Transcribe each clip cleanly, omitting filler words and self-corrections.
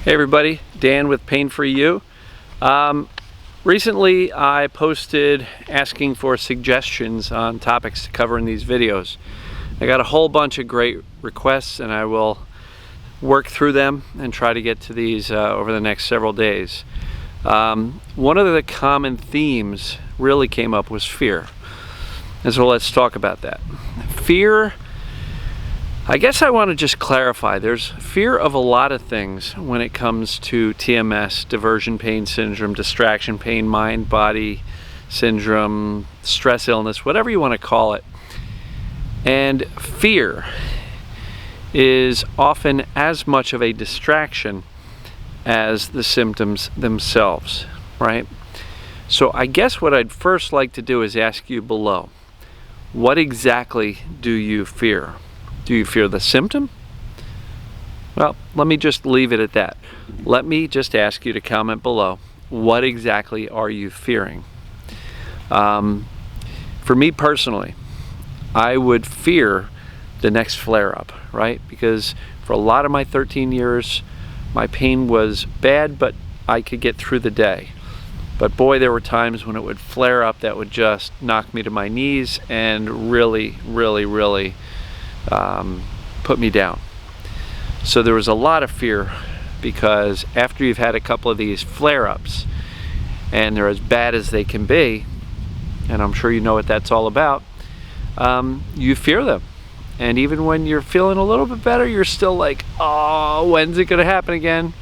Hey everybody, Dan with Pain For You. Recently I posted asking for suggestions on topics to cover in these videos. I got a whole bunch of great requests and I will work through them and try to get to these over the next several days. One of the common themes really came up was fear. And so let's talk about that. Fear, I guess I want to just clarify, there's fear of a lot of things when it comes to TMS, diversion pain syndrome, distraction pain, mind-body syndrome, stress illness, whatever you want to call it. And fear is often as much of a distraction as the symptoms themselves, right? So I guess what I'd first like to do is ask you below, what exactly do you fear? Do you fear the symptom? Well, let me just leave it at that. Let me just ask you to comment below. What exactly are you fearing? For me personally, I would fear the next flare-up, right? Because for a lot of my 13 years, my pain was bad, but I could get through the day. But boy, there were times when it would flare up that would just knock me to my knees and really put me down. So there was a lot of fear because after you've had a couple of these flare-ups and they're as bad as they can be, and I'm sure you know what that's all about, you fear them. And even when you're feeling a little bit better, you're still like, oh, when's it gonna happen again?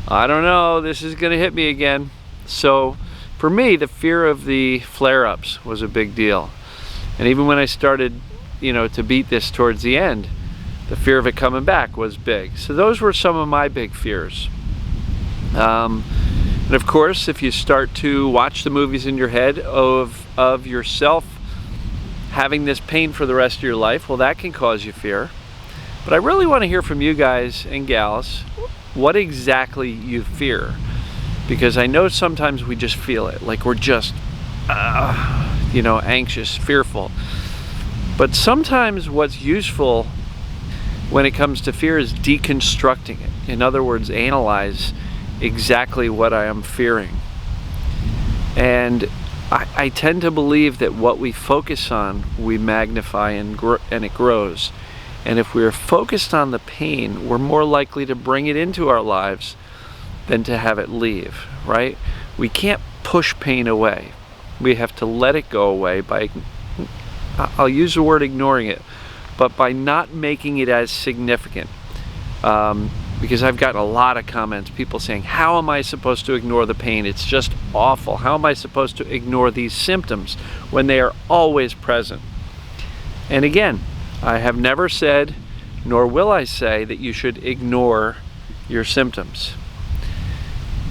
I don't know, this is gonna hit me again. So for me, the fear of the flare-ups was a big deal. And even when I started to beat this towards the end, the fear of it coming back was big. So those were some of my big fears. And of course, if you start to watch the movies in your head of yourself having this pain for the rest of your life, well, that can cause you fear. But I really want to hear from you guys and gals what exactly you fear. Because I know sometimes we just feel it, like we're just anxious, fearful. But sometimes what's useful when it comes to fear is deconstructing it. In other words, analyze exactly what I am fearing. And I tend to believe that what we focus on, we magnify and it grows. And if we're focused on the pain, we're more likely to bring it into our lives than to have it leave, right? We can't push pain away. We have to let it go away by, I'll use the word ignoring it, but by not making it as significant. Because I've gotten a lot of comments, people saying, how am I supposed to ignore the pain? It's just awful. How am I supposed to ignore these symptoms when they are always present? And again, I have never said, nor will I say, that you should ignore your symptoms.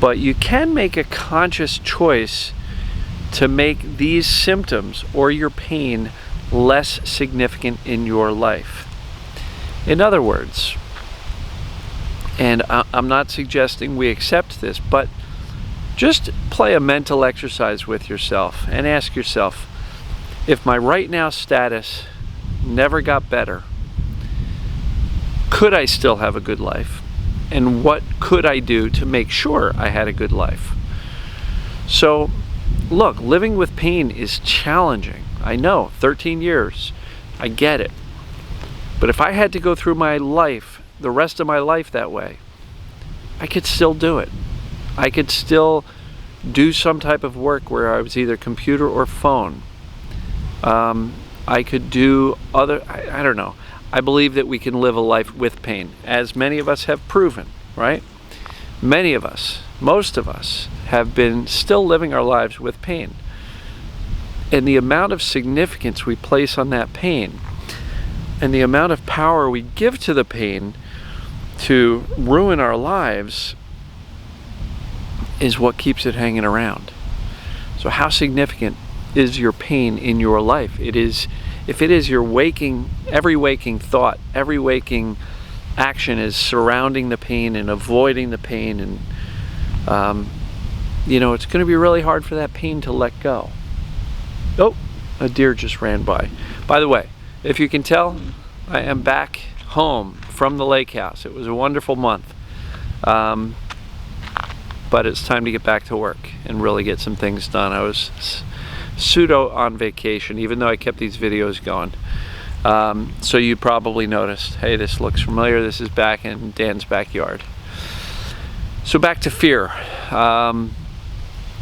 But you can make a conscious choice to make these symptoms or your pain less significant in your life. In other words, and I'm not suggesting we accept this, but just play a mental exercise with yourself and ask yourself, if my right now status never got better, could I still have a good life? And what could I do to make sure I had a good life? So look, living with pain is challenging. I know, 13 years, I get it. But if I had to go through my life, the rest of my life that way, I could still do it. I could still do some type of work where I was either computer or phone. I could do other, I don't know. I believe that we can live a life with pain, as many of us have proven, right? Many of us, most of us, have been still living our lives with pain. And the amount of significance we place on that pain and the amount of power we give to the pain to ruin our lives is what keeps it hanging around. So how significant is your pain in your life? It is, if it is your every waking thought, every waking action is surrounding the pain and avoiding the pain, and it's going to be really hard for that pain to let go. Oh, a deer just ran by. By the way, if you can tell, I am back home from the lake house. It was a wonderful month. but it's time to get back to work and really get some things done. I was pseudo on vacation, even though I kept these videos going. So you probably noticed, hey, this looks familiar. This is back in Dan's backyard. So back to fear.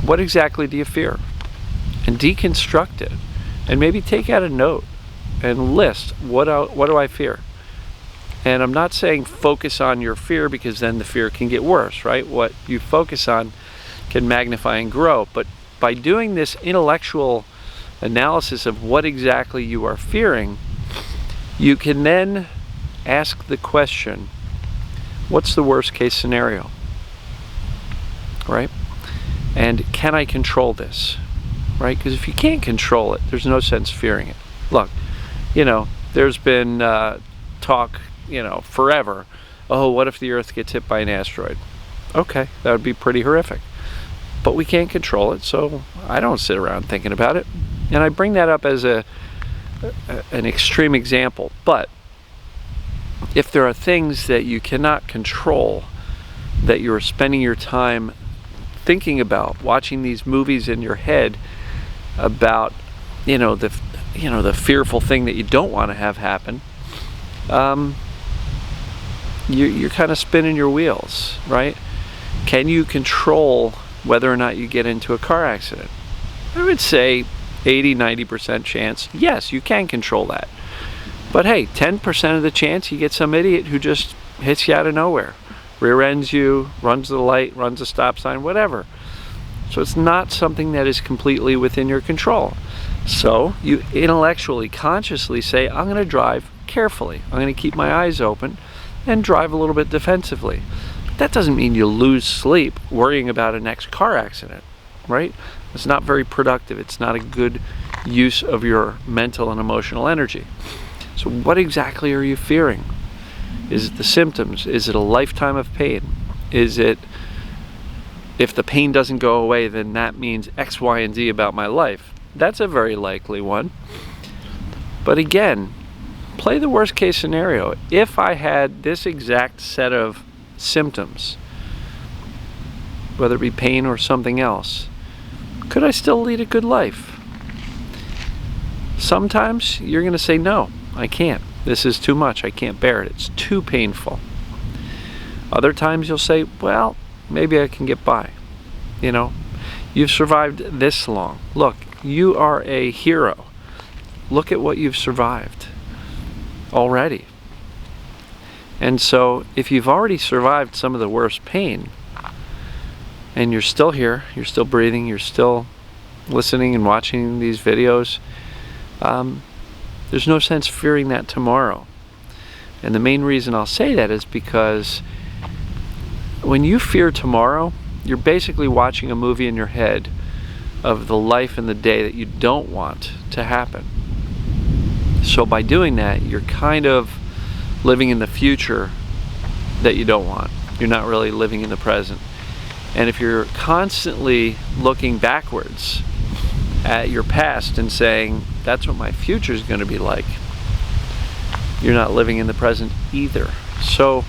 What exactly do you fear? And deconstruct it. And maybe take out a note and list, what do I fear? And I'm not saying focus on your fear, because then the fear can get worse, right? What you focus on can magnify and grow. But by doing this intellectual analysis of what exactly you are fearing, you can then ask the question, what's the worst case scenario, right? And can I control this, right? Because if you can't control it, there's no sense fearing it. Look, there's been talk, forever, oh, what if the Earth gets hit by an asteroid? Okay, that would be pretty horrific. But we can't control it, so I don't sit around thinking about it. And I bring that up as an extreme example. But if there are things that you cannot control, that you're spending your time thinking about, watching these movies in your head about, the fearful thing that you don't want to have happen, you're kind of spinning your wheels, right? Can you control whether or not you get into a car accident? I would say 80-90% chance, yes, you can control that. But hey, 10% of the chance you get some idiot who just hits you out of nowhere, rear ends you, runs the light, runs a stop sign, whatever. So it's not something that is completely within your control. So you intellectually, consciously say, I'm going to drive carefully. I'm going to keep my eyes open and drive a little bit defensively. But that doesn't mean you lose sleep worrying about a next car accident, right? It's not very productive. It's not a good use of your mental and emotional energy. So what exactly are you fearing? Is it the symptoms? Is it a lifetime of pain? Is it, if the pain doesn't go away, then that means X, Y, and Z about my life? That's a very likely one. But again, play the worst case scenario. If I had this exact set of symptoms, whether it be pain or something else, could I still lead a good life? Sometimes you're going to say, no, I can't. This is too much. I can't bear it. It's too painful. Other times you'll say, well, maybe I can get by. You've survived this long. Look, you are a hero. Look at what you've survived already. And so if you've already survived some of the worst pain, and you're still here, you're still breathing, you're still listening and watching these videos, there's no sense fearing that tomorrow. And the main reason I'll say that is because when you fear tomorrow, you're basically watching a movie in your head of the life and the day that you don't want to happen. So by doing that, you're kind of living in the future that you don't want. You're not really living in the present. And if you're constantly looking backwards at your past and saying, that's what my future is going to be like, you're not living in the present either. So,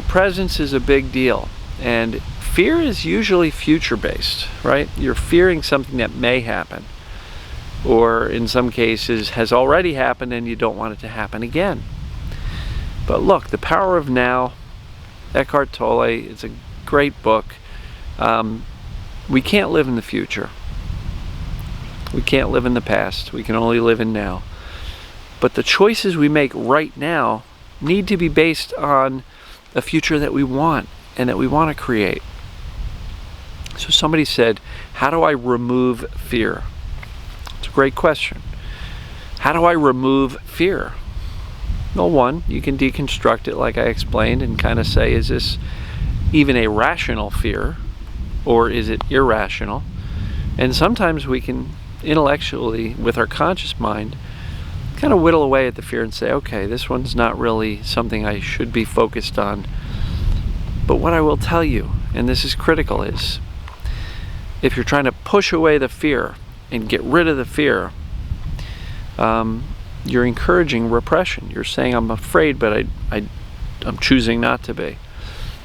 presence is a big deal. And fear is usually future-based, right? You're fearing something that may happen, or in some cases has already happened and you don't want it to happen again. But look, The Power of Now, Eckhart Tolle, it's a great book. We can't live in the future. We can't live in the past. We can only live in now. But the choices we make right now need to be based on a future that we want and that we want to create. So somebody said, how do I remove fear? It's a great question. How do I remove fear? Well, one, you can deconstruct it like I explained and kind of say, is this even a rational fear or is it irrational? And sometimes we can intellectually, with our conscious mind, kind of whittle away at the fear and say, okay, this one's not really something I should be focused on. But what I will tell you, and this is critical, is if you're trying to push away the fear and get rid of the fear, you're encouraging repression. You're saying, I'm afraid, but I'm choosing not to be.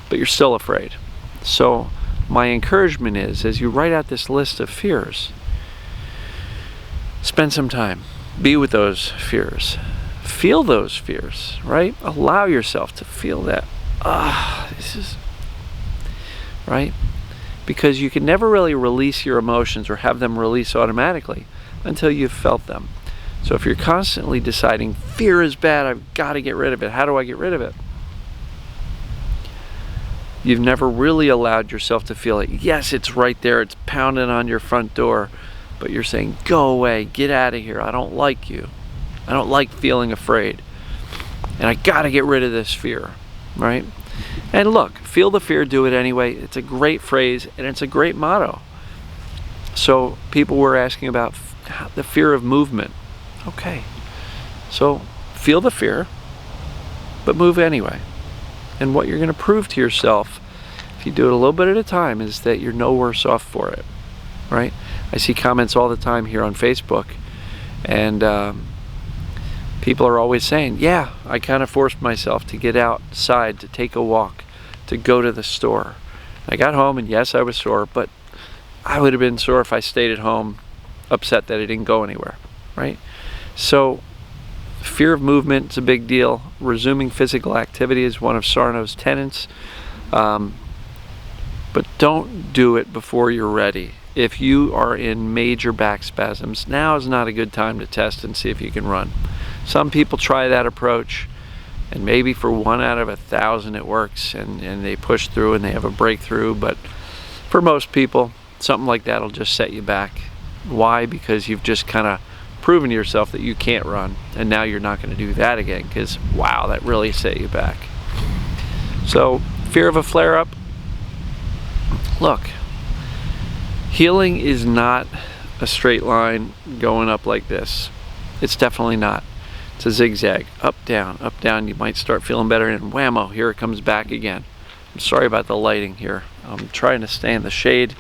But you're still afraid. So my encouragement is, as you write out this list of fears, spend some time. Be with those fears. Feel those fears, right? Allow yourself to feel that. This is, right? Because you can never really release your emotions or have them release automatically until you've felt them. So if you're constantly deciding, fear is bad, I've got to get rid of it. How do I get rid of it? You've never really allowed yourself to feel it. Yes, it's right there. It's pounding on your front door. But you're saying, go away, get out of here. I don't like you. I don't like feeling afraid. And I got to get rid of this fear, right? And look, feel the fear, do it anyway. It's a great phrase and it's a great motto. So people were asking about the fear of movement. Okay. So feel the fear, but move anyway. And what you're going to prove to yourself, if you do it a little bit at a time, is that you're no worse off for it, right? I see comments all the time here on Facebook, and people are always saying, yeah, I kind of forced myself to get outside, to take a walk, to go to the store. I got home, and yes, I was sore, but I would have been sore if I stayed at home, upset that I didn't go anywhere, right? So fear of movement is a big deal. Resuming physical activity is one of Sarno's tenets. But don't do it before you're ready. If you are in major back spasms, now is not a good time to test and see if you can run. Some people try that approach, and maybe for 1 out of 1,000 it works, and they push through and they have a breakthrough. But for most people, something like that will just set you back. Why? Because you've just kind of proven to yourself that you can't run, and now you're not going to do that again, because wow, that really set you back. So fear of a flare-up, look, healing is not a straight line going up like this. It's definitely not. It's a zigzag, up down. You might start feeling better, and whammo, here it comes back again. I'm sorry about the lighting here. I'm trying to stay in the shade.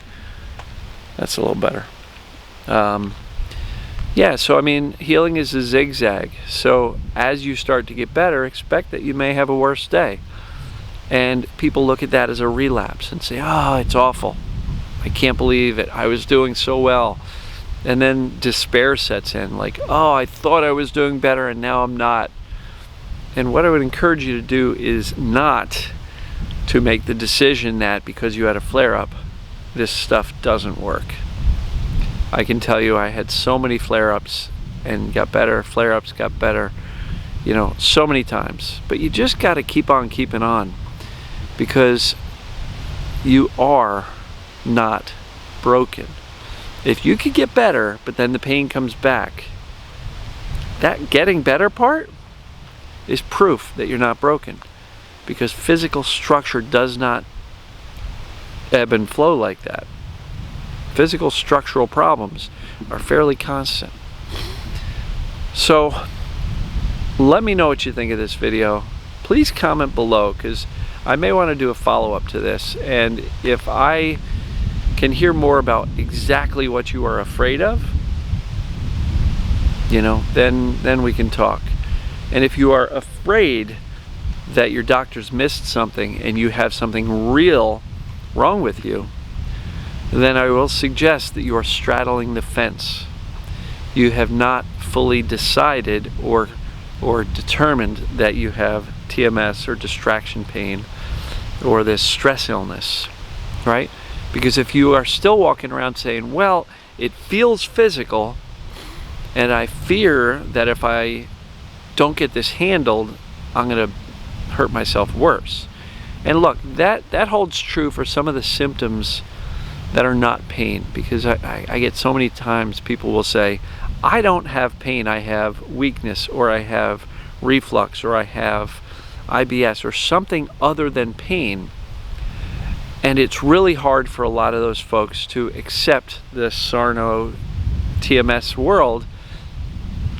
That's a little better. Yeah, so I mean, healing is a zigzag. So as you start to get better, expect that you may have a worse day. And people look at that as a relapse and say, oh, it's awful. I can't believe it. I was doing so well. And then despair sets in, like, oh, I thought I was doing better and now I'm not. And what I would encourage you to do is not to make the decision that because you had a flare-up, this stuff doesn't work. I can tell you I had so many flare-ups and got better, flare-ups got better, you know, so many times. But you just got to keep on keeping on, because you are not broken. If you could get better, but then the pain comes back, that getting better part is proof that you're not broken, because physical structure does not ebb and flow like that. Physical structural problems are fairly constant. So let me know what you think of this video. Please comment below, because I may want to do a follow-up to this, and if I can hear more about exactly what you are afraid of, you know, then we can talk. And if you are afraid that your doctor's missed something and you have something real wrong with you, then I will suggest that you are straddling the fence. You have not fully decided or determined that you have TMS or distraction pain or this stress illness, right? Because if you are still walking around saying, well, it feels physical, and I fear that if I don't get this handled, I'm going to hurt myself worse. And look, that holds true for some of the symptoms that are not pain, because I get so many times people will say, I don't have pain, I have weakness, or I have reflux, or I have IBS, or something other than pain. And it's really hard for a lot of those folks to accept the Sarno TMS world,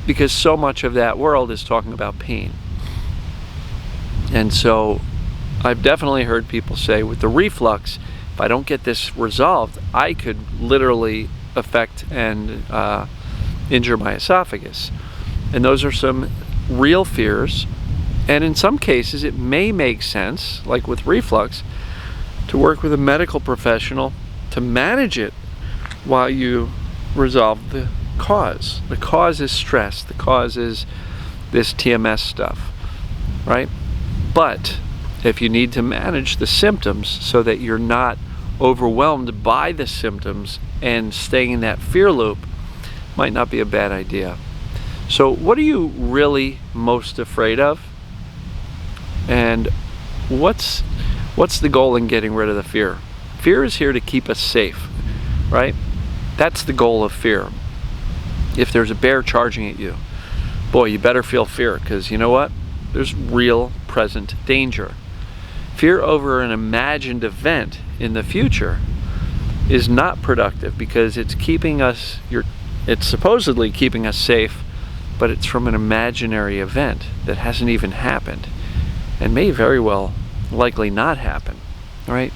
because so much of that world is talking about pain. And so I've definitely heard people say, with the reflux, if I don't get this resolved, I could literally affect and injure my esophagus. And those are some real fears. And in some cases, it may make sense, like with reflux, to work with a medical professional to manage it while you resolve the cause. The cause is stress. The cause is this TMS stuff, right? But if you need to manage the symptoms so that you're not overwhelmed by the symptoms and staying in that fear loop, might not be a bad idea. So what are you really most afraid of? And what's the goal in getting rid of the fear? Fear is here to keep us safe, right? That's the goal of fear. If there's a bear charging at you, boy, you better feel fear, because you know what? There's real present danger. Fear over an imagined event in the future is not productive, because it's keeping us, it's supposedly keeping us safe, but it's from an imaginary event that hasn't even happened and may very well likely not happen, right?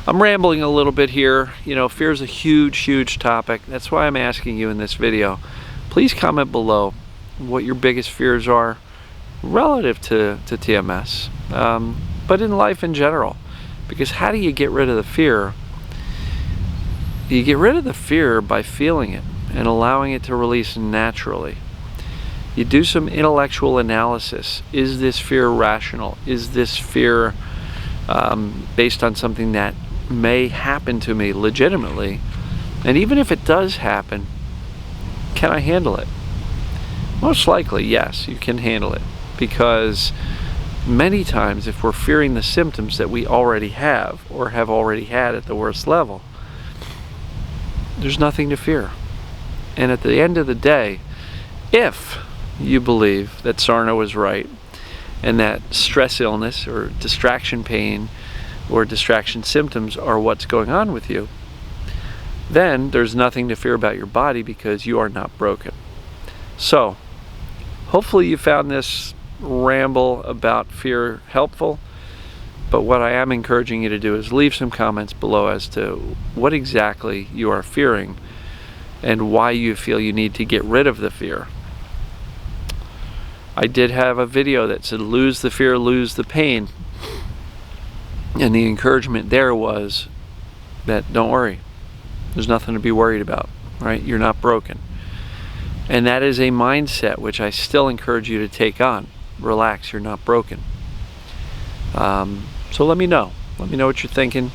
I'm rambling a little bit here. You know, fear is a huge topic. That's why I'm asking you in this video, please comment below what your biggest fears are relative to TMS, but in life in general. Because how do you get rid of the fear? You get rid of the fear by feeling it and allowing it to release naturally. You do some intellectual analysis. Is this fear rational? Is this fear based on something that may happen to me legitimately? And even if it does happen, can I handle it? Most likely, yes, you can handle it, because many times if we're fearing the symptoms that we already have or have already had at the worst level, there's nothing to fear. And at the end of the day, if you believe that Sarna was right and that stress illness or distraction pain or distraction symptoms are what's going on with you, then there's nothing to fear about your body, because you are not broken. So hopefully you found this ramble about fear helpful, but what I am encouraging you to do is leave some comments below as to what exactly you are fearing and why you feel you need to get rid of the fear. I did have a video that said lose the fear, lose the pain, and the encouragement there was that don't worry, there's nothing to be worried about, right? You're not broken. And that is a mindset which I still encourage you to take on. Relax, you're not broken. So let me know what you're thinking.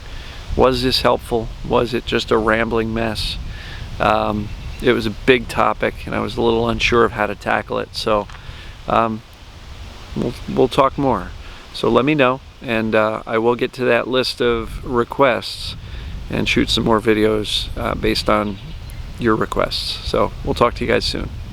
Was this helpful? Was it just a rambling mess? It was a big topic and I was a little unsure of how to tackle it, so we'll talk more. So let me know, and I will get to that list of requests and shoot some more videos based on your requests. So we'll talk to you guys soon.